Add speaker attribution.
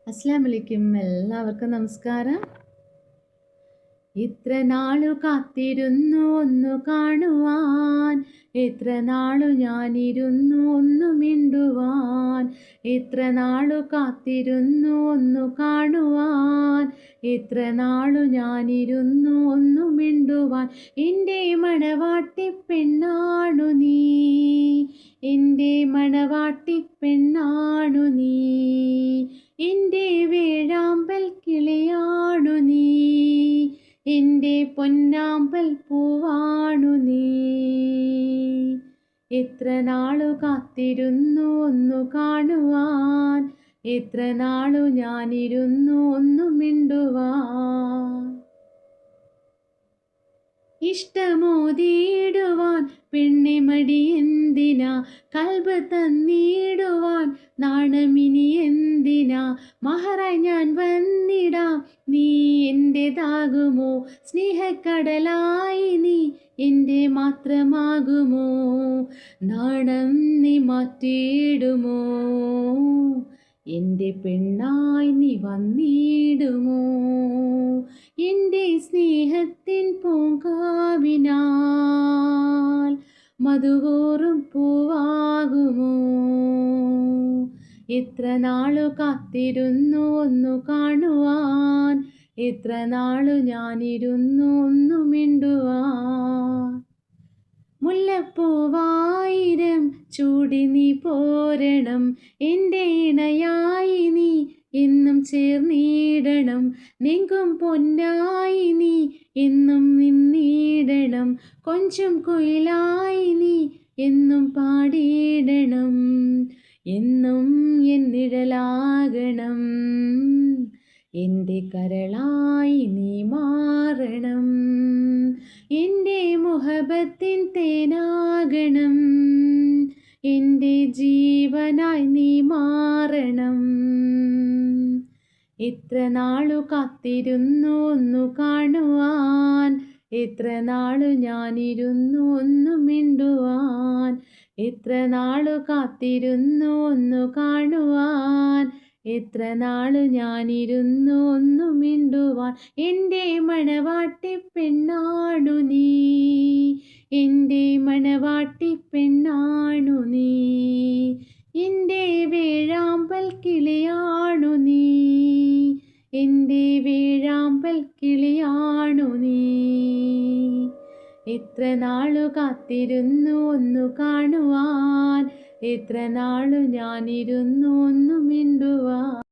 Speaker 1: അസ്സലാമു അലൈക്കും. എല്ലാവർക്കും നമസ്കാരം. ഇത്ര നാളു കാത്തിരുന്നു ഒന്നു കാണുവാൻ, എത്ര നാളു ഞാനിരുന്നു ഒന്നു മിണ്ടുവാൻ. എത്ര നാളു കാത്തിരുന്നു ഒന്നു കാണുവാൻ, എത്ര നാളു ഞാനിരുന്നു ഒന്നു മിണ്ടുവാൻ. എൻ്റെ മണവാട്ടി പെണ്ണാണു നീ, എൻ്റെ മണവാട്ടി പെണ്ണാണു നീ, എൻ്റെ വേഴാമ്പൽ കിളിയാണു നീ, എൻ്റെ പൊന്നാമ്പൽ പൂവാണു നീ. എത്ര നാളു കാത്തിരുന്നു ഒന്നു കാണുവാൻ, എത്ര നാളു ഞാനിരുന്നു ഒന്നു മിണ്ടുവാൻ. ഇഷ്ടമോതിയിടുവാൻ പെണ്ണെ മടിയെന്തിനാ, കൽബ് തന്നിടുവാൻ നാണമിനി എന്തിനാ. മഹറായി ഞാൻ വന്നിടാം, നീ എൻ്റെതാകുമോ, സ്നേഹക്കടലായി നീ എൻ്റെ മാത്രമാകുമോ. നാണം നീ മാറ്റിയിടുമോ, എൻ്റെ പെണ്ണായി നീ വന്നിടുമോ. എൻ്റെ സ്നേഹത്തിൻ പൂങ്കാവിനാൽ മധുകൂറും പൂവാകുമോ. എത്ര നാളു കാത്തിരുന്നു ഒന്നു കാണുവാൻ, എത്ര നാളു ഞാനിരുന്നു ഒന്നു മിണ്ടുവാൻ. മുല്ലപ്പൂവായിരം ചൂടി നീ പോരണം, എൻ്റെ ഇണയായി നീ എന്നും ചേർന്നിടണം. നെങ്കും പൊന്നായി നീ എന്നും നിന്നിടണം, കൊഞ്ചും കുയിലായി നീ എന്നും പാടിയിടണം. എന്നും എന്നിഴലാകണം, എൻ്റെ കരളായി നീ മാറണം. എൻ്റെ മുഹബത്തിൻ തേനാകണം, എൻ്റെ ജീവനായി നീ മാറണം. എത്ര നാളു കാത്തിരുന്നു ഒന്നു കാണുവാൻ, എത്ര നാളു ഞാനിരുന്നു ഒന്നു മിണ്ടുവാൻ. എത്ര നാളു കാത്തിരുന്നു ഒന്നു കാണുവാൻ, എത്ര നാളു ഞാനിരുന്നു ഒന്നു മിണ്ടുവാൻ. എൻ്റെ മണവാട്ടി പെണ്ണാണു നീ, എൻ്റെ മണവാട്ടി പെണ്ണാണു നീ, എൻ്റെ വേഴാമ്പൽ കിളിയാണു നീ, എൻ്റെ വേഴാമ്പൽ കിളിയാണു നീ. എത്ര നാളു കാത്തിരുന്നു ഒന്നു കാണുവാൻ, എത്ര നാളു ഞാനിരുന്നു ഒന്നു മിണ്ടുവാൻ.